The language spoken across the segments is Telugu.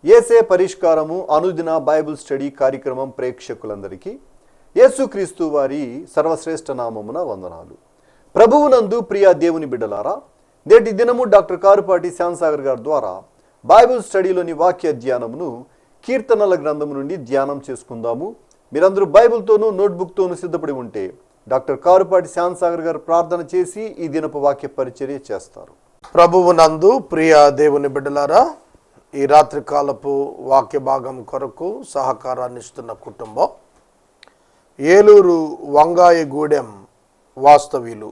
యేసే పరిష్కారము అనుదిన బైబిల్ స్టడీ కార్యక్రమం ప్రేక్షకులందరికీ యేసుక్రీస్తు వారి సర్వశ్రేష్ఠ నామమున వందనాలు. ప్రభువునందు ప్రియ దేవుని బిడ్డలారా, నేటి దినము డాక్టర్ కారుపాటి శ్యాంసాగర్ గారి ద్వారా బైబిల్ స్టడీలోని వాక్య ధ్యానమును కీర్తనల గ్రంథము నుండి ధ్యానం చేసుకుందాము. మీరందరూ బైబిల్తోనూ నోట్బుక్తోనూ సిద్ధపడి ఉంటే డాక్టర్ కారుపాటి శ్యాంసాగర్ గారు ప్రార్థన చేసి ఈ దినపు వాక్య పరిచర్య చేస్తారు. ప్రభువునందు ప్రియ దేవుని బిడ్డలారా, ఈ రాత్రి కాలపు వాక్య భాగం కొరకు సహకారాన్ని ఇస్తున్న కుటుంబం ఏలూరు వంగాయగూడెం వాస్తవ్యులు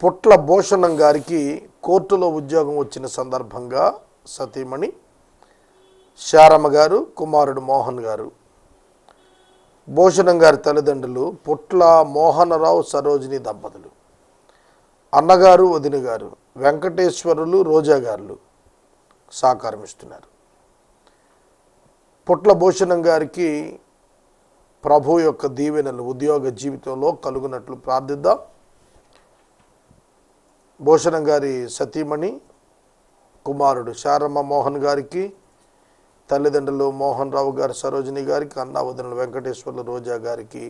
పుట్ల భూషణం గారికి కోర్టులో ఉద్యోగం వచ్చిన సందర్భంగా సతీమణి శారమ్మ గారు, కుమారుడు మోహన్ గారు, భూషణం గారి తల్లిదండ్రులు పుట్ల మోహనరావు సరోజిని దంపతులు, అన్నగారు వదిన గారు వెంకటేశ్వరులు రోజా గారు సహకారం ఇస్తున్నారు. పుట్ల భూషణం గారికి ప్రభు యొక్క దీవెనలు ఉద్యోగ జీవితంలో కలుగునట్లు ప్రార్థిద్దాం. భూషణం గారి సతీమణి కుమారుడు శారమ్మ మోహన్ గారికి, తల్లిదండ్రులు మోహన్ రావు గారు సరోజిని గారికి, అన్న వదినలు వెంకటేశ్వర్లు రోజా గారికి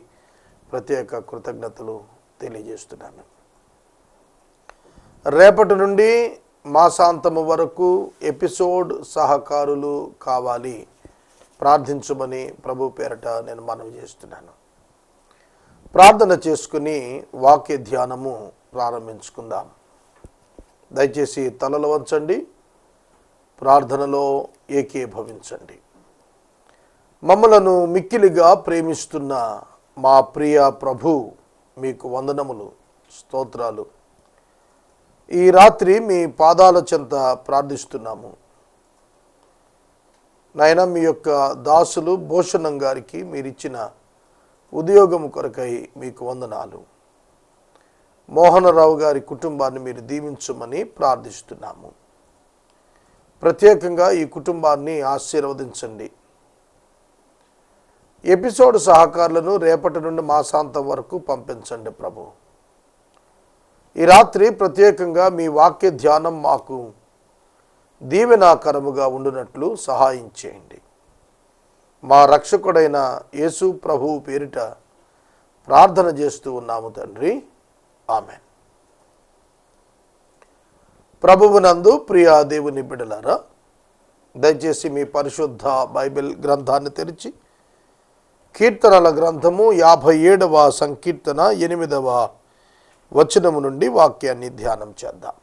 ప్రత్యేక కృతజ్ఞతలు తెలియజేస్తున్నాను. రేపటి నుండి మాసాంతము వరకు ఎపిసోడ్ సహకారులు కావాలి, ప్రార్థించమని ప్రభు పేరట నేను మనవి చేస్తున్నాను. ప్రార్థన చేసుకుని వాక్య ధ్యానము ప్రారంభించుకుందాం. దయచేసి తలలు వంచండి, ప్రార్థనలో ఏకీభవించండి. మమ్మలను మిక్కిలిగా ప్రేమిస్తున్న మా ప్రియ ప్రభు, మీకు వందనములు, స్తోత్రాలు. ఈ రాత్రి మీ పాదాల చెంత ప్రార్థిస్తున్నాము. నాయన, మీ యొక్క దాసులు భూషణం గారికి మీరిచ్చిన ఉద్యోగం కొరకై మీకు వందనాలు. మోహనరావు గారి కుటుంబాన్ని మీరు దీవించమని ప్రార్థిస్తున్నాము. ప్రత్యేకంగా ఈ కుటుంబాన్ని ఆశీర్వదించండి. ఎపిసోడ్ సహకారులను రేపటి నుండి మాసాంతం వరకు పంపించండి ప్రభు. ఈ రాత్రి ప్రత్యేకంగా మీ వాక్య ధ్యానం మాకు దీవెనాకరముగా ఉండునట్లు సహాయం చేయండి. మా రక్షకుడైన యేసు ప్రభువు పేరిట ప్రార్థన చేస్తూ ఉన్నాము తండ్రి, ఆమెన్. ప్రభువునందు ప్రియ దేవుని బిడ్డలారా, దయచేసి మీ పరిశుద్ధ బైబిల్ గ్రంథాన్ని తెరిచి కీర్తనల గ్రంథము 57వ సంకీర్తన 8వ వచనము నుండి వాక్యాన్ని ధ్యానం చేద్దాం.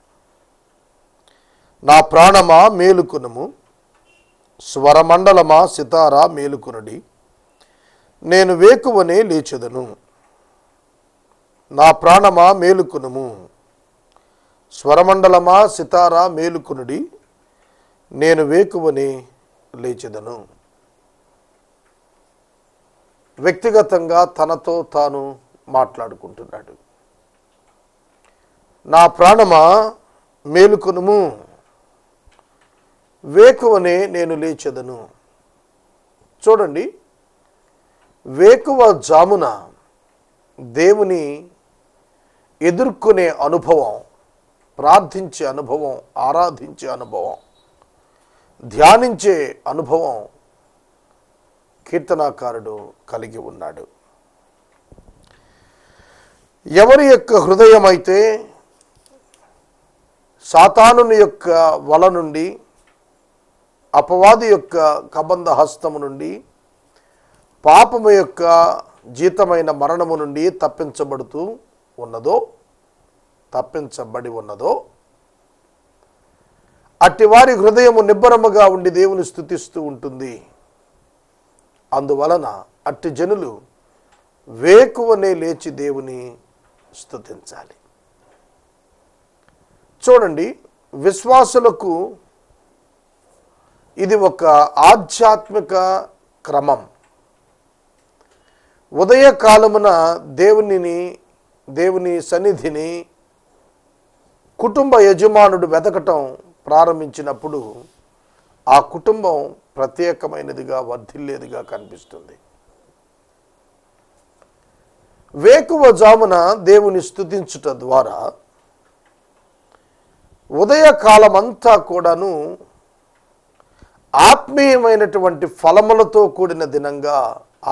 నా ప్రాణమా మేలుకొనుము, స్వరమండలమా సితారా మేలుకొనుడి, నేను వేకువనే లేచెదను. నా ప్రాణమా మేలుకొనుము, స్వరమండలమా సితారా మేలుకొనుడి, నేను వేకువనే లేచెదను. వ్యక్తిగతంగా తనతో తాను మాట్లాడుకుంటున్నాడు. నా ప్రాణమా మేలుకొనుము, వేకువనే నేను లేచెదను. చూడండి, వేకువ జామున దేవుని ఎదుర్కొనే అనుభవం, ప్రార్థించే అనుభవం, ఆరాధించే అనుభవం, ధ్యానించే అనుభవం కీర్తనాకారుడు కలిగి ఉన్నాడు. ఎవరి యొక్క హృదయం అయితే సాతానుని యొక్క వల నుండి, అపవాది యొక్క కబంధ హస్తము నుండి, పాపము యొక్క జీతమైన మరణము నుండి తప్పించబడి ఉన్నదో అట్టివారి హృదయము నిబ్బరముగా ఉండి దేవుని స్తుతిస్తూ ఉంటుంది. అందువలన అట్టి జనులు వేకువనే లేచి దేవుని స్తుతించాలి. చూడండి, విశ్వాసులకు ఇది ఒక ఆధ్యాత్మిక క్రమం. ఉదయకాలమున దేవుని సన్నిధిని కుటుంబ యజమానుడు వెతకటం ప్రారంభించినప్పుడు ఆ కుటుంబం ప్రత్యేకమైనదిగా, వర్ధిల్లేదిగా కనిపిస్తుంది. వేకువ జామున దేవుని స్తుతించుట ద్వారా ఉదయకాలమంతా కూడాను ఆత్మీయమైనటువంటి ఫలములతో కూడిన దినంగా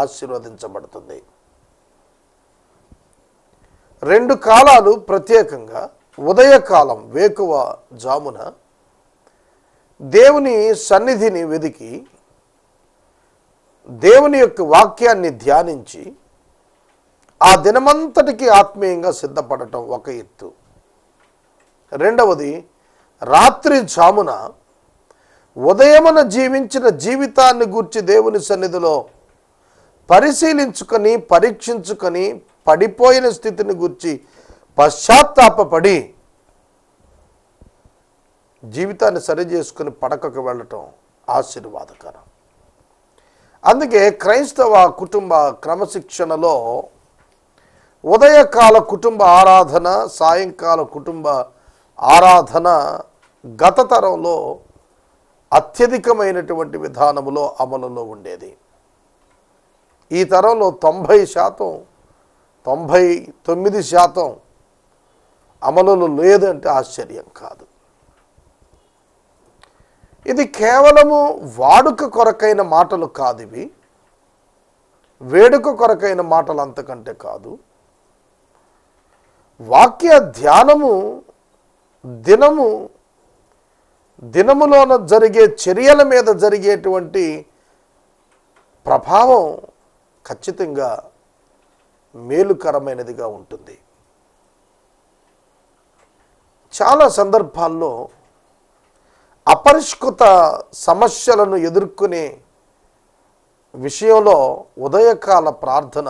ఆశీర్వదించబడుతుంది. 2 కాలాలు ప్రత్యేకంగా ఉదయకాలం వేకువ జామున దేవుని సన్నిధిని వెదికి దేవుని యొక్క వాక్యాన్ని ధ్యానించి ఆ దినమంతటికి ఆత్మీయంగా సిద్ధపడటం ఒక ఎత్తు. రెండవది, రాత్రి జామున ఉదయమున జీవించిన జీవితాన్ని గూర్చి దేవుని సన్నిధిలో పరిశీలించుకొని పరీక్షించుకొని పడిపోయిన స్థితిని గూర్చి పశ్చాత్తాపపడి జీవితాన్ని సరిచేసుకుని పడకకు వెళ్ళటం ఆశీర్వాదకరం. అందుకే క్రైస్తవ కుటుంబ క్రమశిక్షణలో ఉదయకాల కుటుంబ ఆరాధన, సాయంకాల కుటుంబ ఆరాధన గత తరంలో అత్యధికమైనటువంటి విధానములో అమలులో ఉండేది. ఈ తరంలో 90%, 99% అమలులో లేదంటే ఆశ్చర్యం కాదు. ఇది కేవలము వాడుక కొరకైన మాటలు కాదు, ఇవి వేడుక కొరకైన మాటలు అంతకంటే కాదు. వాక్య ధ్యానము దినములోన జరిగే చర్యల మీద జరిగేటువంటి ప్రభావం ఖచ్చితంగా మేలుకరమైనదిగా ఉంటుంది. చాలా సందర్భాల్లో అపరిష్కృత సమస్యలను ఎదుర్కొనే విషయంలో ఉదయకాల ప్రార్థన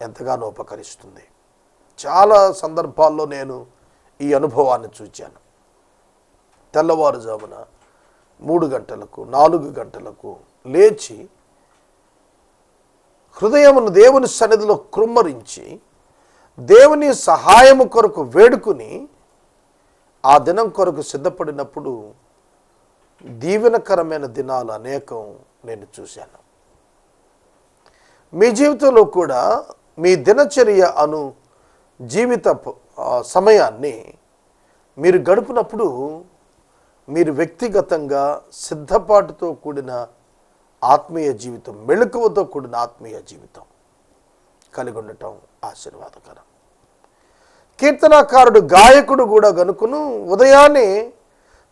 ఎంతగానో ఉపకరిస్తుంది. చాలా సందర్భాల్లో నేను ఈ అనుభవాన్ని చూచాను. తెల్లవారుజామున 3 గంటలకు 4 గంటలకు లేచి హృదయమును దేవుని సన్నిధిలో కృమ్మరించి దేవుని సహాయము కొరకు వేడుకుని ఆ దినం కొరకు సిద్ధపడినప్పుడు దీవెనకరమైన దినాలు అనేకం నేను చూశాను. మీ జీవితంలో కూడా మీ దినచర్య జీవిత సమయాన్ని మీరు గడుపునప్పుడు మీరు వ్యక్తిగతంగా సిద్ధపాటుతో కూడిన ఆత్మీయ జీవితం, మెళకువతో కూడిన ఆత్మీయ జీవితం కలిగి ఉండటం ఆశీర్వాదకరం. కీర్తనాకారుడు, గాయకుడు కూడా గనుకును ఉదయాన్నే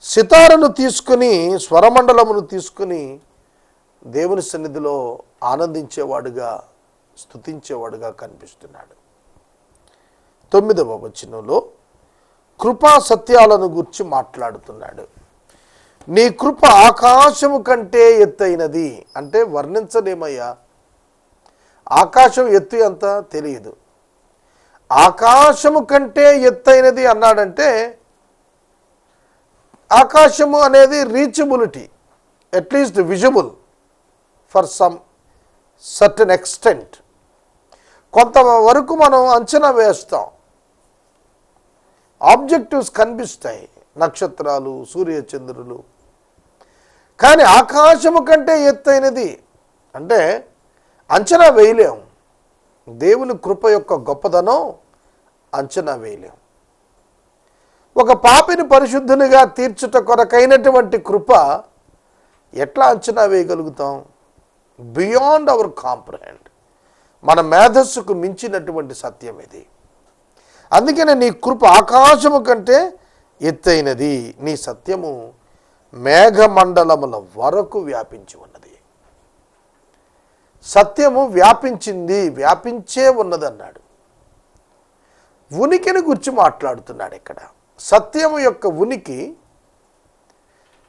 సితారను తీసుకుని, స్వరమండలమును తీసుకుని దేవుని సన్నిధిలో ఆనందించేవాడుగా, స్తుతించేవాడుగా కనిపిస్తున్నాడు. 9వ వచనంలో కృపా సత్యాలను గురించి మాట్లాడుతున్నాడు. నీ కృప ఆకాశము కంటే ఎత్తైనది అంటే వర్ణించలేమయ్యా. ఆకాశం ఎత్తు ఎంత తెలియదు. ఆకాశము కంటే ఎత్తైనది అన్నాడంటే ఆకాశము అనేది reachability, at least visible for some certain extent. కొంతవరకు మనం అంచనా వేస్తాం, ఆబ్జెక్టివ్స్ కనిపిస్తాయి, నక్షత్రాలు, సూర్యచంద్రులు. కానీ ఆకాశము కంటే ఎత్తైనది అంటే అంచనా వేయలేం. దేవుని కృప యొక్క గొప్పదనం అంచనా వేయలేం. ఒక పాపిని పరిశుద్ధునిగా తీర్చుట కొరకైనటువంటి కృప ఎట్లా అంచనా వేయగలుగుతాం? బియాండ్ అవర్ కాంప్రహెండ్, మన మేధస్సుకు మించినటువంటి సత్యం ఇది. అందుకనే నీ కృప ఆకాశము కంటే ఎత్తైనది, నీ సత్యము మేఘమండలముల వరకు వ్యాపించి ఉన్నది. సత్యము వ్యాపించింది, వ్యాపించే ఉన్నది అన్నాడు. ఉనికిని గురించి మాట్లాడుతున్నాడు ఇక్కడ. సత్యము యొక్క ఉనికి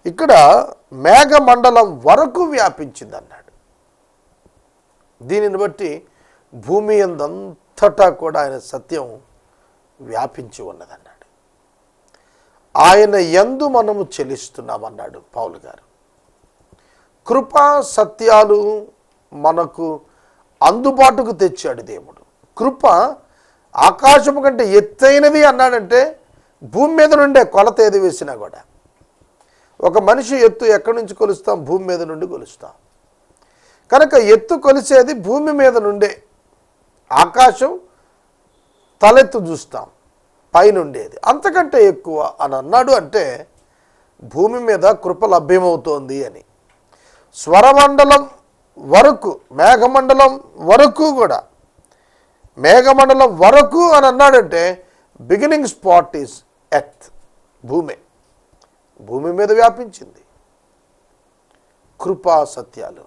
ఇక్కడ మేఘమండలం వరకు వ్యాపించింది అన్నాడు. దీనిని బట్టి భూమి అంతటా కూడా ఆయన సత్యం వ్యాపించి ఉన్నదన్నాడు. ఆయన యందు మనము చెలిస్తున్నామన్నాడు పౌలు గారు. కృపా సత్యాలు మనకు అందుబాటుకు తెచ్చాడు దేవుడు. కృప ఆకాశము కంటే ఎత్తైనది అన్నాడంటే భూమి మీద నుండే కొలత ఏది వేసినా కూడా, ఒక మనిషి ఎత్తు ఎక్కడి నుంచి కొలుస్తాం? భూమి మీద నుండి కొలుస్తాం. కనుక ఎత్తు కొలిసేది భూమి మీద నుండే. ఆకాశం తలెత్తు చూస్తాం, పైనుండేది అంతకంటే ఎక్కువ అని అన్నాడు. అంటే భూమి మీద కృప లభ్యమవుతోంది అని. స్వరమండలం వరకు, మేఘమండలం వరకు కూడా, మేఘమండలం వరకు అని అన్నాడంటే బిగినింగ్ స్పాట్ ఈజ్ ఎర్త్, భూమి మీద వ్యాపించింది. కృపా సత్యాలు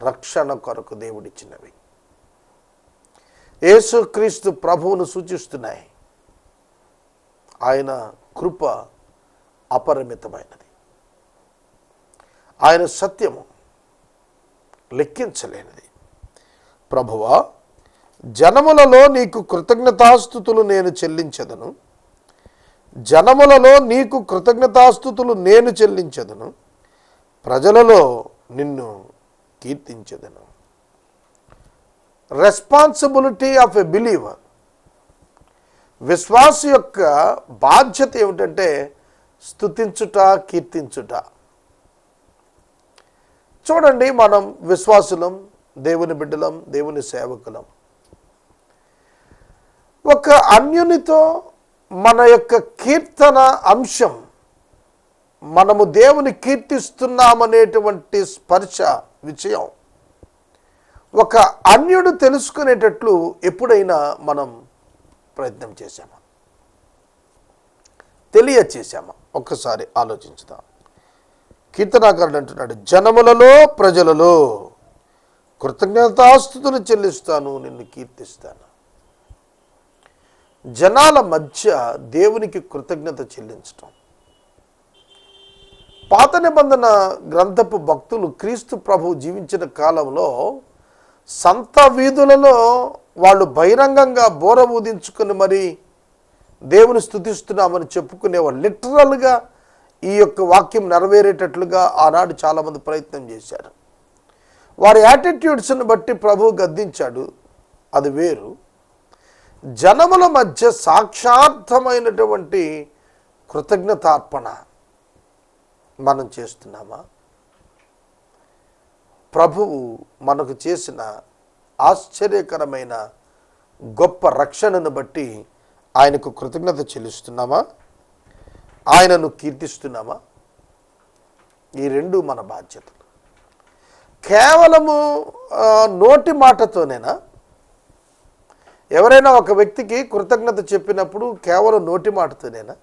రక్షణ కొరకు దేవుడిచ్చినవి యేసుక్రీస్తు ప్రభువును సూచిస్తున్నాయి. ఆయన కృప అపరిమితమైనది, ఆయన సత్యము లెక్కించలేనిది. ప్రభువా, జనములలో నీకు కృతజ్ఞతాస్తుతులు నేను చెల్లించెదను, జనములలో నీకు కృతజ్ఞతాస్తుతులు నేను చెల్లించెదను, ప్రజలలో నిన్ను కీర్తించెదను. రెస్పాన్సిబిలిటీ ఆఫ్ ఎ బిలీవర్, విశ్వాస యొక్క బాధ్యత ఏమిటంటే స్తుతించుట, కీర్తించుట. చూడండి, మనం విశ్వాసులం, దేవుని బిడ్డలం, దేవుని సేవకులం. ఒక అన్యునితో మన యొక్క కీర్తన అంశం, మనము దేవుని కీర్తిస్తున్నామనేటువంటి స్పర్శ విషయం ఒక అన్యుడు తెలుసుకునేటట్లు ఎప్పుడైనా మనం ప్రయత్నం చేశామా, తెలియచేశామా? ఒక్కసారి ఆలోచించుదాం. కీర్తనాకారుడు అంటున్నాడు, జనములలో ప్రజలలో కృతజ్ఞతాస్తుతులు చెల్లిస్తాను, నిన్ను కీర్తిస్తాను. జనాల మధ్య దేవునికి కృతజ్ఞత చెల్లించటం. పాత నిబంధన గ్రంథపు భక్తులు క్రీస్తు ప్రభువు జీవించిన కాలంలో సంత వీధులలో వాళ్ళు బహిరంగంగా బోర ఊదించుకుని మరి దేవుని స్తుతిస్తున్నామని చెప్పుకునేవాళ్ళు. లిటరల్గా ఈ యొక్క వాక్యం నెరవేరేటట్లుగా ఆనాడు చాలామంది ప్రయత్నం చేశారు. వారి యాటిట్యూడ్స్ని బట్టి ప్రభువు గద్దించాడు, అది వేరు. జనముల మధ్య సాక్షార్థమైనటువంటి కృతజ్ఞతార్పణ మనం చేస్తున్నామా? ప్రభువు మనకు చేసిన ఆశ్చర్యకరమైన గొప్ప రక్షణను బట్టి ఆయనకు కృతజ్ఞత చెల్లిస్తున్నామా? ఆయనను కీర్తిస్తున్నామా? ఈ రెండు మన బాధ్యతలు. కేవలము నోటి మాటతోనేనా? ఎవరైనా ఒక వ్యక్తికి కృతజ్ఞత చెప్పినప్పుడు కేవలం నోటి మాటతోనేనా?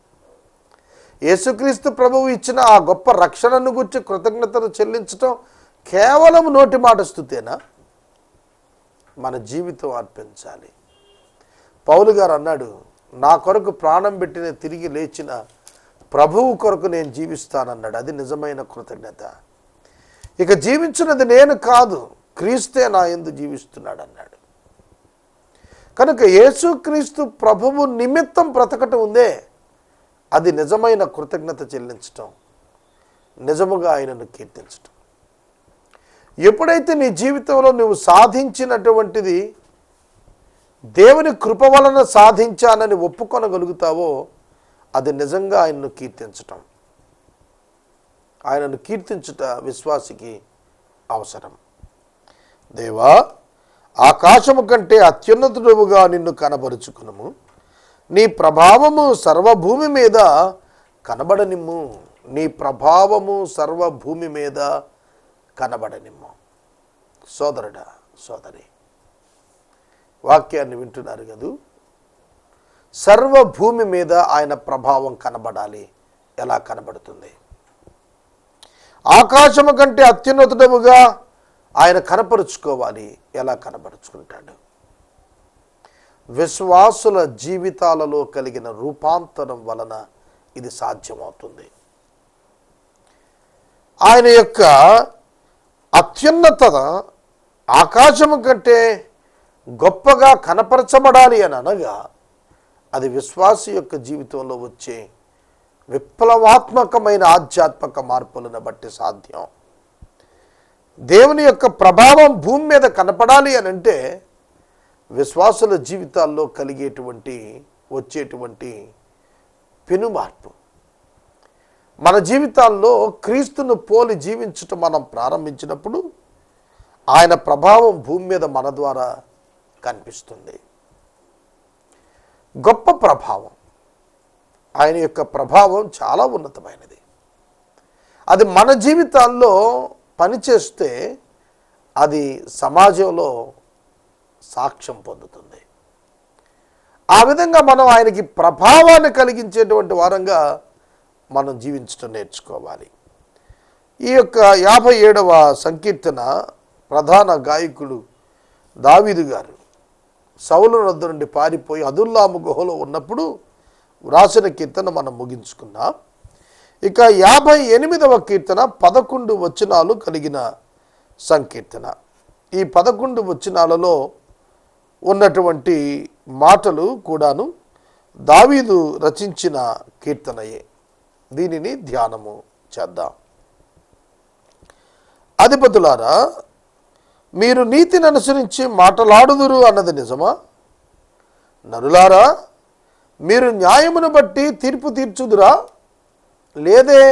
యేసుక్రీస్తు ప్రభువు ఇచ్చిన ఆ గొప్ప రక్షణను గురించి కృతజ్ఞతను చెల్లించటం కేవలం నోటి మాట స్తుతేనా? మన జీవితం అర్పించాలి. పౌలు గారు అన్నాడు, నా కొరకు ప్రాణం పెట్టిన తిరిగి లేచిన ప్రభువు కొరకు నేను జీవిస్తానన్నాడు. అది నిజమైన కృతజ్ఞత. ఇక జీవించినది నేను కాదు, క్రీస్తే నా యందు జీవిస్తున్నాడు అన్నాడు. కనుక యేసుక్రీస్తు ప్రభువు నిమిత్తం బ్రతకటం ఉందే, అది నిజమైన కృతజ్ఞత చెల్లించటం, నిజముగా ఆయనను కీర్తించటం. ఎప్పుడైతే నీ జీవితంలో నువ్వు సాధించినటువంటిది దేవుని కృప వలన సాధించానని ఒప్పుకొనగలుగుతావో అది నిజంగా ఆయనను కీర్తించటం. ఆయనను కీర్తించుట విశ్వాసికి అవసరం. దేవా, ఆకాశము కంటే అత్యున్నతుడుగా నిన్ను కనబరుచుకునుము, నీ ప్రభావము సర్వభూమి మీద కనబడనిమ్ము, నీ ప్రభావము సర్వభూమి మీద కనబడనిమ్ము. సోదరుడా, సోదరి, వాక్యాన్ని వింటున్నారు కదూ? సర్వభూమి మీద ఆయన ప్రభావం కనబడాలి. ఎలా కనబడుతుంది? ఆకాశము కంటే అత్యున్నతుడముగా ఆయన కనపరుచుకోవాలి. ఎలా కనపరుచుకుంటాడు? విశ్వాసుల జీవితాలలో కలిగిన రూపాంతరం వలన ఇది సాధ్యమవుతుంది. ఆయన యొక్క అత్యున్నత ఆకాశము కంటే గొప్పగా కనపరచబడాలి అని అనగా అది విశ్వాసి యొక్క జీవితంలో వచ్చే విప్లవాత్మకమైన ఆధ్యాత్మిక మార్పులను బట్టి సాధ్యం. దేవుని యొక్క ప్రభావం భూమి మీద కనపడాలి అని అంటే విశ్వాసుల జీవితాల్లో వచ్చేటువంటి పెను మార్పు. మన జీవితాల్లో క్రీస్తును పోలి జీవించటం మనం ప్రారంభించినప్పుడు ఆయన ప్రభావం భూమి మీద మన ద్వారా కనిపిస్తుంది. గొప్ప ప్రభావం. ఆయన యొక్క ప్రభావం చాలా ఉన్నతమైనది. అది మన జీవితాల్లో పనిచేస్తే అది సమాజంలో సాక్ష్యం పొందుతుంది. ఆ విధంగా మనం ఆయనకి ప్రభావాన్ని కలిగించేటువంటి వారంగా మనం జీవించడం నేర్చుకోవాలి. ఈ యొక్క 57వ సంకీర్తన ప్రధాన గాయకుడు దావీదు గారు సౌలు వద్ద నుండి పారిపోయి అదుల్లాము గుహలో ఉన్నప్పుడు వ్రాసిన కీర్తన మనం ముగించుకున్నాం. ఇక 58వ కీర్తన 11 వచనాలు కలిగిన సంకీర్తన. ఈ 11 వచనాలలో ఉన్నటువంటి మాటలు కూడాను దావీదు రచించిన కీర్తనయే. దీనిని ధ్యానము చేద్దాం. అధిపతులారా, మీరు నీతిని అనుసరించి మాటలాడుదురు అన్నది నిజమా? నరులారా, మీరు న్యాయమును బట్టి తీర్పు తీర్చుదురా? లేదే,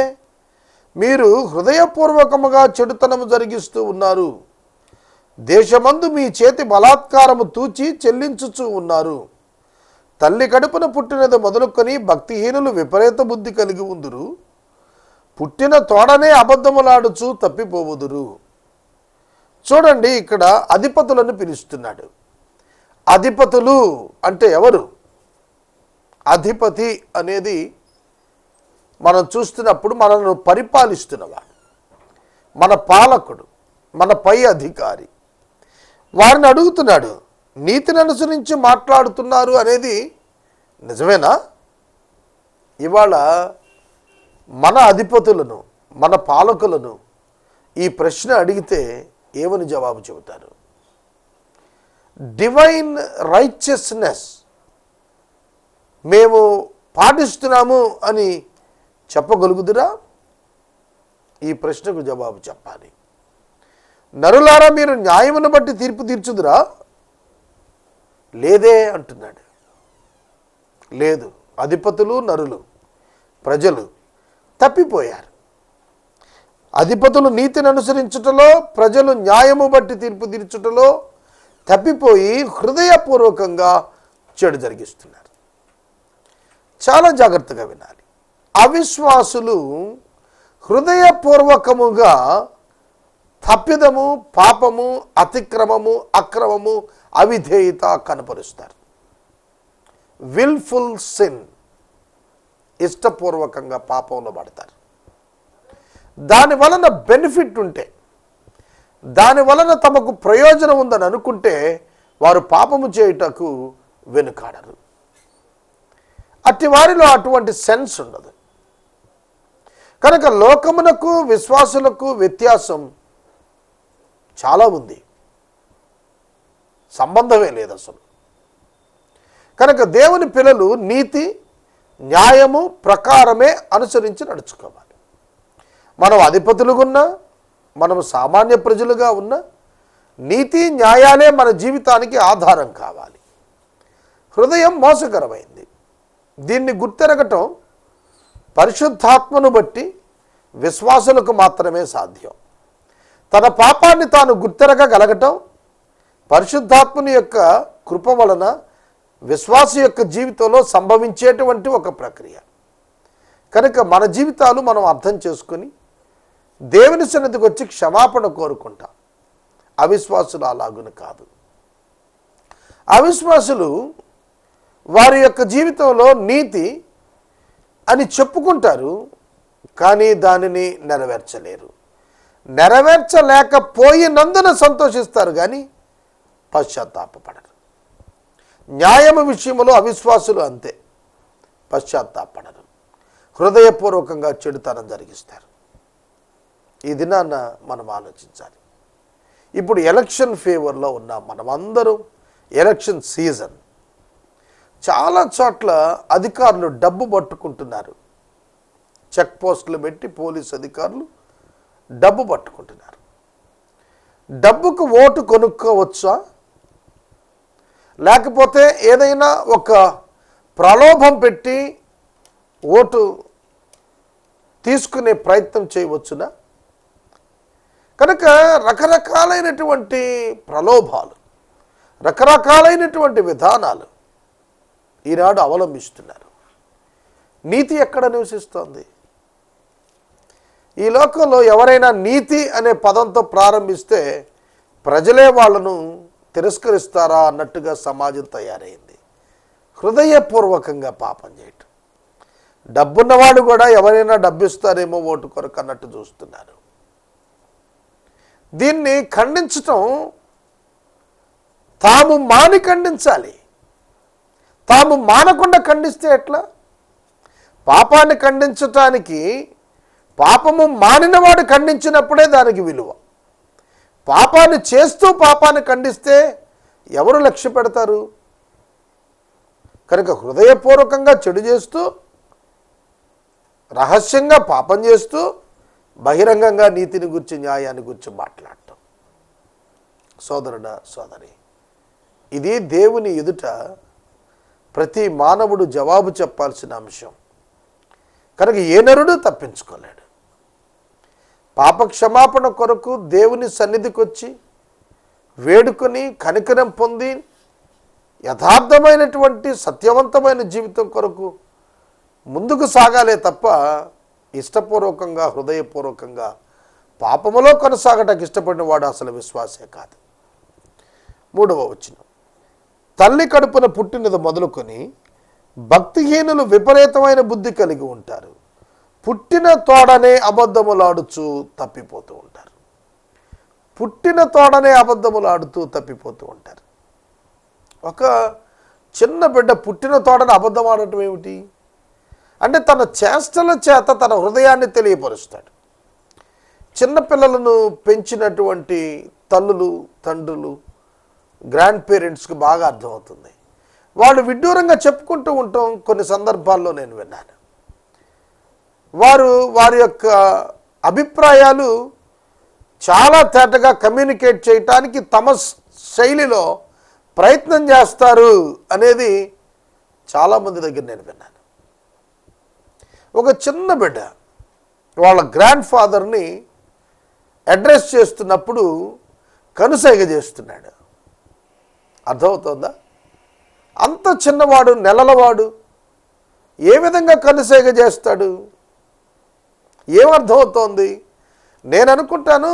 మీరు హృదయపూర్వకముగా చెడుతనము జరిగిస్తూ ఉన్నారు. దేశమందు మీ చేతి బలాత్కారము తూచి చెల్లించుచూ ఉన్నారు. తల్లి కడుపున పుట్టినది మొదలుకొని భక్తిహీనులు విపరీత బుద్ధి కలిగి ఉందురు. పుట్టిన తోడనే అబద్ధములాడుచు తప్పిపోవుదురు. చూడండి, ఇక్కడ అధిపతులను పిలుస్తున్నాడు. అధిపతులు అంటే ఎవరు? అధిపతి అనేది మనం చూస్తున్నప్పుడు మనల్ని పరిపాలిస్తున్నవాడు, మన పాలకుడు, మన పై అధికారి. వారిని అడుగుతున్నాడు, నీతిని అనుసరించి మాట్లాడుతున్నారు అనేది నిజమేనా? ఇవాళ మన అధిపతులను, మన పాలకులను ఈ ప్రశ్న అడిగితే ఏమని జవాబు చెబుతారు? డివైన్ రైచియస్నెస్ మేము పాటిస్తున్నాము అని చెప్పగలుగుదురా? ఈ ప్రశ్నకు జవాబు చెప్పాలి. నరులారా, మీరు న్యాయమును బట్టి తీర్పు తీర్చుదురా? లేదే అంటున్నాడు. లేదు, అధిపతులు, నరులు, ప్రజలు తప్పిపోయారు. అధిపతులు నీతిని అనుసరించుటలో, ప్రజలు న్యాయము బట్టి తీర్పు తీర్చుటలో తప్పిపోయి హృదయపూర్వకంగా చెడు జరిగిస్తున్నారు. చాలా జాగ్రత్తగా వినాలి. అవిశ్వాసులు హృదయపూర్వకముగా తప్పిదము, పాపము, అతిక్రమము, అక్రమము, అవిధేయత కనపరుస్తారు. విల్ఫుల్ సిన్, ఇష్టపూర్వకంగా పాపంలో పడతారు. దాని వలన బెనిఫిట్ ఉంటే, దాని వలన తమకు ప్రయోజనం ఉందని అనుకుంటే వారు పాపము చేయుటకు వెనుకాడరు. అట్టి వారిలో అటువంటి సెన్స్ ఉండదు. కనుక లోకమునకు విశ్వాసులకు వ్యత్యాసం చాలా ఉంది, సంబంధమే లేదు అసలు. కనుక దేవుని పిల్లలు నీతి, న్యాయము ప్రకారమే అనుసరించి నడుచుకోవాలి. మనం అధిపతులుగా ఉన్నా, మనం సామాన్య ప్రజలుగా ఉన్నా, నీతి న్యాయాలే మన జీవితానికి ఆధారం కావాలి. హృదయం మోసకరమైంది. దీన్ని గుర్తెరగటం పరిశుద్ధాత్మను బట్టి విశ్వాసులకు మాత్రమే సాధ్యం. తన పాపాన్ని తాను గుర్తెరగగలగటం పరిశుద్ధాత్మని యొక్క కృప వలన విశ్వాస యొక్క జీవితంలో సంభవించేటువంటి ఒక ప్రక్రియ. కనుక మన జీవితాలు మనం అర్థం చేసుకొని దేవుని సన్నిధికి వచ్చి క్షమాపణ కోరుకుంటాం. అవిశ్వాసులు అలాగున కాదు. అవిశ్వాసులు వారి యొక్క జీవితంలో నీతి అని చెప్పుకుంటారు, కానీ దానిని నెరవేర్చలేరు. నెరవేర్చలేకపోయినందున సంతోషిస్తారు, కానీ పశ్చాత్తాపపడరు. న్యాయము విషయంలో అవిశ్వాసులు అంతే, పశ్చాత్తాపడరు. హృదయపూర్వకంగా చెడుతనం జరిగిస్తారు. ఈ దినాన్న మనం ఆలోచించాలి. ఇప్పుడు ఎలక్షన్ ఫేవర్లో ఉన్నాం మనమందరం. Election season. చాలా చోట్ల అధికారులు డబ్బు పట్టుకుంటున్నారు. చెక్ పోస్టులు పెట్టి పోలీస్ అధికారులు డబ్బు పట్టుకుంటున్నారు. డబ్బుకు ఓటు కొనుక్కోవచ్చా? లేకపోతే ఏదైనా ఒక ప్రలోభం పెట్టి ఓటు తీసుకునే ప్రయత్నం చేయవచ్చునా? కనుక రకరకాలైనటువంటి ప్రలోభాలు, రకరకాలైనటువంటి విధానాలు ఈనాడు అవలంబిస్తున్నారు. నీతి ఎక్కడ నివసిస్తోంది? ఈ లోకంలో ఎవరైనా నీతి అనే పదంతో ప్రారంభిస్తే ప్రజలే వాళ్ళను తిరస్కరిస్తారా అన్నట్టుగా సమాజం తయారైంది. హృదయపూర్వకంగా పాపం చేయటం. డబ్బున్నవాడు కూడా ఎవరైనా డబ్బిస్తారేమో ఓటు కొరకు అన్నట్టు చూస్తున్నారు. దీన్ని ఖండించటం తాము మాని ఖండించాలి. తాము మానకుండా ఖండిస్తే ఎట్లా? పాపాన్ని ఖండించటానికి పాపము మానినవాడు ఖండించినప్పుడే దానికి విలువ. పాపాన్ని చేస్తూ పాపాన్ని ఖండిస్తే ఎవరు లక్ష్య పెడతారు? కనుక హృదయపూర్వకంగా చెడు చేస్తూ, రహస్యంగా పాపం చేస్తూ, బహిరంగంగా నీతిని గురించి, న్యాయాన్ని గురించి మాట్లాడటం. సోదరుడా, సోదరి, ఇది దేవుని ఎదుట ప్రతి మానవుడు జవాబు చెప్పాల్సిన అంశం. కనుక ఏ నరుడు తప్పించుకోలేడు. పాప క్షమాపణ కొరకు దేవుని సన్నిధికి వచ్చి వేడుకొని కనికరం పొంది యథార్థమైనటువంటి సత్యవంతమైన జీవితం కొరకు ముందుకు సాగాలే తప్ప ఇష్టపూర్వకంగా, హృదయపూర్వకంగా పాపములో కొనసాగటానికి ఇష్టపడిన వాడు అసలు విశ్వాసే కాదు. 3వ వచనం, తల్లి కడుపున పుట్టినది మొదలుకొని భక్తిహీనులు విపరీతమైన బుద్ధి కలిగి ఉంటారు. పుట్టిన తోడనే అబద్ధములాడుచూ తప్పిపోతూ ఉంటారు. పుట్టిన తోడనే అబద్ధములాడుతూ తప్పిపోతూ ఉంటారు. ఒక చిన్న బిడ్డ పుట్టిన తోడని అబద్ధం ఆడటం ఏమిటి అంటే తన చేష్టల చేత తన హృదయాన్ని తెలియపరుస్తాడు. చిన్నపిల్లలను పెంచినటువంటి తల్లులు, తండ్రులు, గ్రాండ్ పేరెంట్స్కి బాగా అర్థమవుతుంది. వాళ్ళు విడ్డూరంగా చెప్పుకుంటూ ఉంటాం. కొన్ని సందర్భాల్లో నేను విన్నాను. వారి యొక్క అభిప్రాయాలు చాలా తేటగా కమ్యూనికేట్ చేయటానికి తమ శైలిలో ప్రయత్నం చేస్తారు అనేది చాలామంది దగ్గర నేను విన్నాను. ఒక చిన్న బిడ్డ వాళ్ళ గ్రాండ్ ఫాదర్ని అడ్రస్ చేస్తున్నప్పుడు కనుసైగ చేస్తున్నాడు. అర్థమవుతుందా? అంత చిన్నవాడు, నెలలవాడు ఏ విధంగా కనుసైగ చేస్తాడు? ఏమర్థమవుతోంది? నేను అనుకుంటాను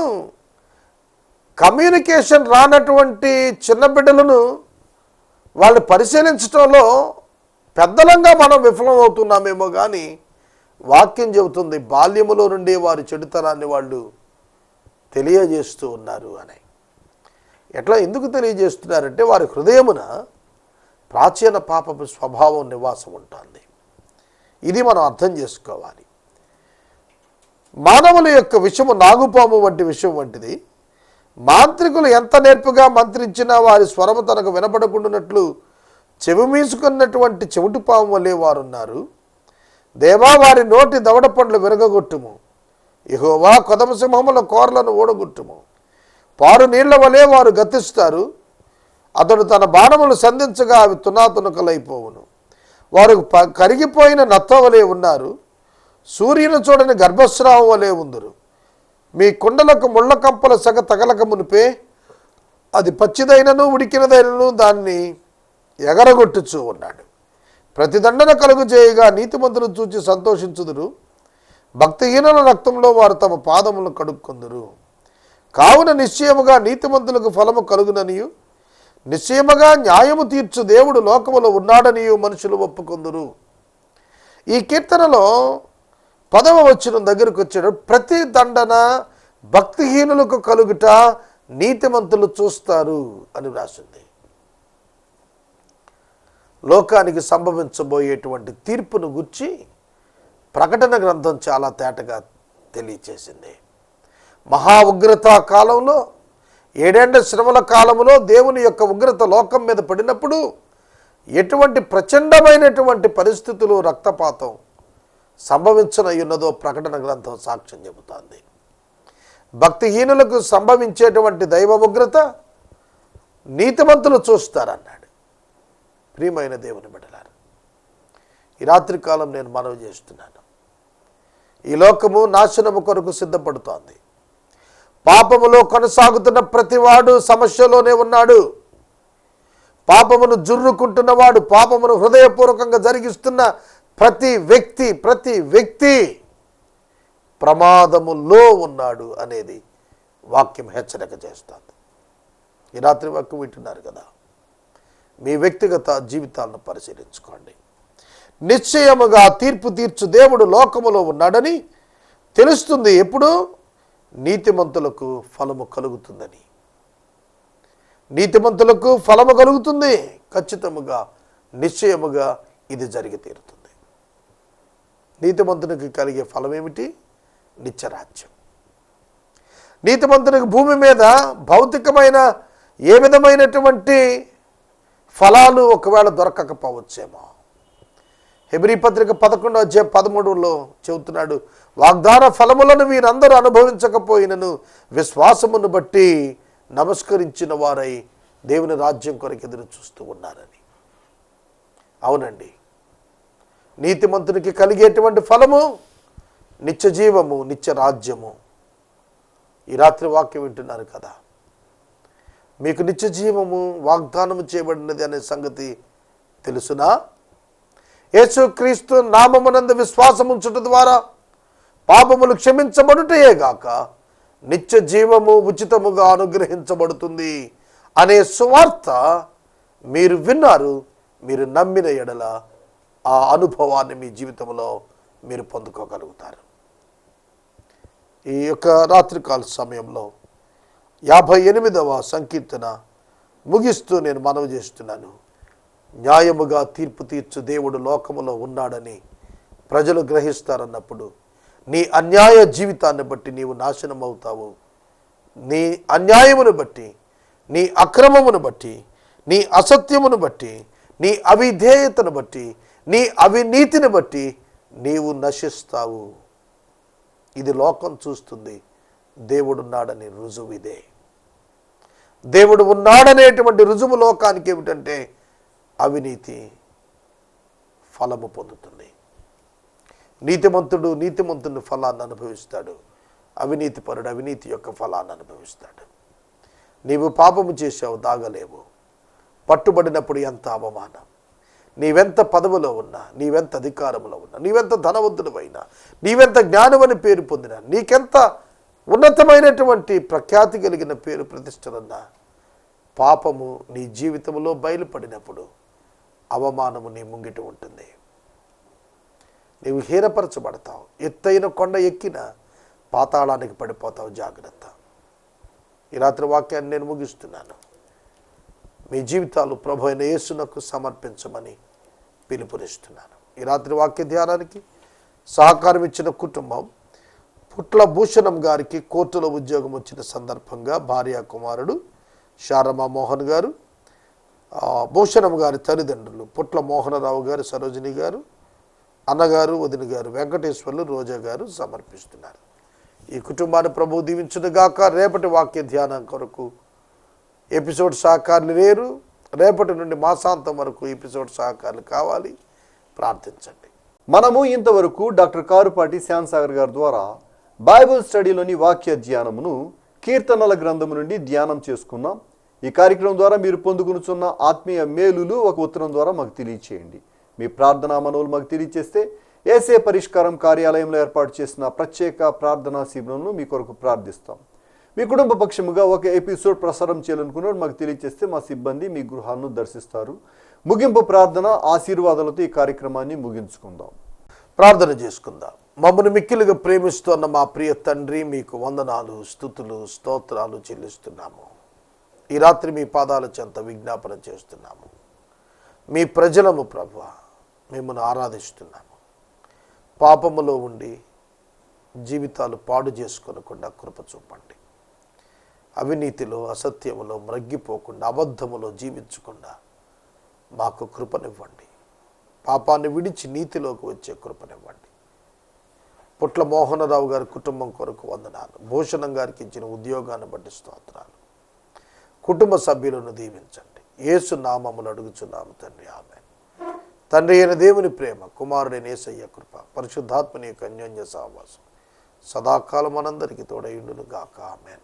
కమ్యూనికేషన్ రానటువంటి చిన్న బిడ్డలను వాళ్ళు పరిశీలించడంలో పెద్దలంగా మనం విఫలమవుతున్నామేమో కానీ వాక్యం చెబుతుంది బాల్యములో నుండి వారి చెడుతనాన్ని వాళ్ళు తెలియజేస్తూ ఉన్నారు అని. ఎట్లా, ఎందుకు తెలియజేస్తున్నారంటే వారి హృదయమున ప్రాచీన పాపపు స్వభావం నివాసం ఉంటుంది. ఇది మనం అర్థం చేసుకోవాలి. మానవుల యొక్క విషము నాగుపాము వంటి విషయం వంటిది. మాంత్రికులు ఎంత నేర్పుగా మంత్రించినా వారి స్వరము తనకు వినపడకుండానట్లు చెవి మీసుకున్నటువంటి చెవిటిపాము వలె వారున్నారు. దేవా, వారి నోటి దవడ పండ్లు విరగగొట్టుము. యెహోవా, కొదమ సింహముల కోరలను ఓడగొట్టుము. పారు నీళ్ల వలె వారు గతిస్తారు. అతడు తన బాణములు సంధించగా అవి తునాతునకలైపోవును. వారు కరిగిపోయిన నత్త వలె ఉన్నారు. సూర్యుని చూడని గర్భస్రావం వలె ఉందరు. మీ కుండలకు ముళ్ళ కంపల సగ తగలక మునిపే అది పచ్చిదైనను ఉడికినదైనను దాన్ని ఎగరగొట్టుచూ ఉన్నాడు. ప్రతిదండన కలుగు చేయగా నీతిమంతులు చూచి సంతోషించుదురు. భక్తిహీనుల రక్తంలో వారు తమ పాదములను కడుక్కొందురు. కావున నిశ్చయముగా నీతిమంతులకు ఫలము కలుగుననియు నిశ్చయముగా న్యాయము తీర్చు దేవుడు లోకములో ఉన్నాడనియు మనుషులు ఒప్పుకొందురు. ఈ కీర్తనలో 10వ వచనం దగ్గరకు వచ్చాడు. ప్రతి దండన భక్తిహీనులకు కలుగుట నీతిమంతులు చూస్తారు అని రాసింది. లోకానికి సంభవించబోయేటువంటి తీర్పును గురించి ప్రకటన గ్రంథం చాలా తేటగా తెలియచేసింది. మహా ఉగ్రత కాలంలో, 7 ఏళ్ల శ్రమల కాలంలో దేవుని యొక్క ఉగ్రత లోకం మీద పడినప్పుడు ఎటువంటి ప్రచండమైనటువంటి పరిస్థితులు, రక్తపాతం సంభవించనయ్యున్నదో ప్రకటన గ్రంథం సాక్ష్యం చెబుతోంది. భక్తిహీనులకు సంభవించేటువంటి దైవ ఉగ్రత నీతిమంతులు చూస్తారన్నాడు. ప్రియమైన దేవుని బిడ్డలారా, ఈ రాత్రికాలం నేను మనవి చేస్తున్నాను. ఈ లోకము నాశనము కొరకు సిద్ధపడుతోంది. పాపములో కొనసాగుతున్న ప్రతివాడు సమస్యలోనే ఉన్నాడు. పాపమును జుర్రుకుంటున్నవాడు, పాపమును హృదయపూర్వకంగా జరిగిస్తున్న ప్రతి వ్యక్తి ప్రమాదములో ఉన్నాడు అనేది వాక్యం హెచ్చరిక చేస్తుంది. ఈ రాత్రి వాక్యం వింటున్నారు కదా, మీ వ్యక్తిగత జీవితాలను పరిశీలించుకోండి. నిశ్చయముగా తీర్పు తీర్చు దేవుడు లోకములో ఉన్నాడని తెలుస్తుంది. ఎప్పుడు? నీతిమంతులకు ఫలము కలుగుతుందని. నీతిమంతులకు ఫలము కలుగుతుంది. ఖచ్చితముగా, నిశ్చయముగా ఇది జరిగి తీరుతుంది. నీతిమంతునికి కలిగే ఫలం ఏమిటి? నిత్యరాజ్యం. నీతిమంతునికి భూమి మీద భౌతికమైన ఏ విధమైనటువంటి ఫలాలు ఒకవేళ దొరకకపోవచ్చేమో. హెబ్రీ పత్రిక 11:13 చెబుతున్నాడు, వాగ్దాన ఫలములను వీరందరూ అనుభవించకపోయినను విశ్వాసమును బట్టి నమస్కరించిన వారై దేవుని రాజ్యం కొరకు ఎదురు చూస్తూ ఉన్నారని. అవునండి, నీతిమంతునికి కలిగేటువంటి ఫలము నిత్య జీవము, నిత్య రాజ్యము. ఈ రాత్రి వాక్యం వింటున్నారు కదా, మీకు నిత్య జీవము వాగ్దానము చేయబడినది అనే సంగతి తెలుసునా? యేసుక్రీస్తు నామమునందు విశ్వాసముంచుట ద్వారా పాపములు క్షమించబడుటయే గాక నిత్య జీవము ఉచితముగా అనుగ్రహించబడుతుంది అనే సువార్త మీరు విన్నారు. మీరు నమ్మిన ఎడల ఆ అనుభవాన్ని మీ జీవితంలో మీరు పొందుకోగలుగుతారు. ఈ యొక్క రాత్రికాల సమయంలో 58వ సంకీర్తన ముగిస్తూ నేను మనవి చేస్తున్నాను. న్యాయముగా తీర్పు తీర్చు దేవుడు లోకములో ఉన్నాడని ప్రజలు గ్రహిస్తారన్నప్పుడు నీ అన్యాయ జీవితాన్ని బట్టి నీవు నాశనం అవుతావు. నీ అన్యాయమును బట్టి, నీ అక్రమమును బట్టి, నీ అసత్యమును బట్టి, నీ అవిధేయతను బట్టి, నీ అవినీతిని బట్టి నీవు నశిస్తావు. ఇది లోకం చూస్తుంది. దేవుడున్నాడని రుజువు ఇదే. దేవుడు ఉన్నాడనేటువంటి రుజువు లోకానికి ఏమిటంటే అవినీతి ఫలము పొందుతుంది. నీతిమంతుడు నీతిమంతుని ఫలాన్ని అనుభవిస్తాడు, అవినీతిపరుడు అవినీతి యొక్క ఫలాన్ని అనుభవిస్తాడు. నీవు పాపము చేసావు, దాగలేవు. పట్టుబడినప్పుడు ఎంత అవమానం. నీవెంత పదవిలో ఉన్నా, నీవెంత అధికారంలో ఉన్నా, నీవెంత ధనవంతుడివైనా, నీవెంత జ్ఞానమని పేరు పొందినా, నీకెంత ఉన్నతమైనటువంటి ప్రఖ్యాతి కలిగిన పేరు ప్రతిష్టలున్నా, పాపము నీ జీవితంలో బయలుపడినప్పుడు అవమానము నీ ముంగిట ఉంటుంది. నీవు హీనపరచబడతావు. ఎత్తైన కొండ ఎక్కిన పాతాళానికి పడిపోతావు. జాగ్రత్త. ఈ రాత్రి వాక్యాన్ని నేను ముగిస్తున్నాను. మీ జీవితాలు ప్రభు అయిన యేసునకు సమర్పించమని పిలుపునిస్తున్నాను. ఈ రాత్రి వాక్య ధ్యానానికి సహకారం ఇచ్చిన కుటుంబం పుట్ల భూషణం గారికి కోర్టులో ఉద్యోగం వచ్చిన సందర్భంగా భార్య కుమారుడు శారమ మోహన్ గారు, భూషణం గారి తల్లిదండ్రులు పుట్ల మోహనరావు గారు, సరోజిని గారు, అన్నగారు, వదిన గారు, వెంకటేశ్వర్లు, రోజా గారు సమర్పిస్తున్నారు. ఈ కుటుంబాన్ని ప్రభువు దీవించునుగాక. రేపటి వాక్య ధ్యానం కొరకు ఎపిసోడ్ సహకారులు లేరు. రేపటి నుండి మాసాంతం వరకు ఎపిసోడ్ సహకారులు కావాలి. ప్రార్థించండి. మనము ఇంతవరకు డాక్టర్ కారుపాటి శ్యామ్సాగర్ గారి ద్వారా బైబిల్ స్టడీలోని వాక్య ధ్యానమును కీర్తనల గ్రంథము నుండి ధ్యానం చేసుకున్నాం. ఈ కార్యక్రమం ద్వారా మీరు పొందుకునుచున్న ఆత్మీయ మేలులు ఒక ఉత్తరం ద్వారా మాకు తెలియచేయండి. మీ ప్రార్థనా మనవులు మాకు తెలియచేస్తే ఏసే పరిష్కారం కార్యాలయంలో ఏర్పాటు చేసిన ప్రత్యేక ప్రార్థనా శిబిరంను మీ కొరకు ప్రార్థిస్తాం. మీ కుటుంబ పక్షముగా ఒక ఎపిసోడ్ ప్రసారం చేయాలనుకున్నాడు మాకు తెలియచేస్తే మా సిబ్బంది మీ గృహాలను దర్శిస్తారు. ముగింపు ప్రార్థన ఆశీర్వాదాలతో ఈ కార్యక్రమాన్ని ముగించుకుందాం. ప్రార్థన చేసుకుందాం. మమ్మల్ని మిక్కిలుగా ప్రేమిస్తున్న మా ప్రియ తండ్రి, మీకు వందనాలు, స్తుతులు, స్తోత్రాలు చెల్లిస్తున్నాము. ఈ రాత్రి మీ పాదాల చెంత విజ్ఞాపన చేస్తున్నాము. మీ ప్రజలము ప్రభువా, మిమ్మల్ని ఆరాధిస్తున్నాము. పాపములో ఉండి జీవితాలు పాడు చేసుకోనకుండా కృప చూపండి. అవినీతిలో, అసత్యములో మ్రగ్గిపోకుండా, అబద్ధములో జీవించకుండా మాకు కృపనివ్వండి. పాపాన్ని విడిచి నీతిలోకి వచ్చే కృపనివ్వండి. పుట్ల మోహనరావు గారి కుటుంబం కొరకు వందనాలు. భూషణం గారికి ఇచ్చిన ఉద్యోగాన్ని బట్టి స్తోత్రాలు. కుటుంబ సభ్యులను దీవించండి. యేసు నామములు అడుగుచున్నాము తండ్రి, ఆమేన్. తండ్రి అయిన దేవుని ప్రేమ, కుమారుడైన యేసయ్య కృప, పరిశుద్ధాత్మని యొక్క అన్యోన్య సహవాసం సదాకాలం మనందరికీ తోడయుండును గాక. ఆమేన్.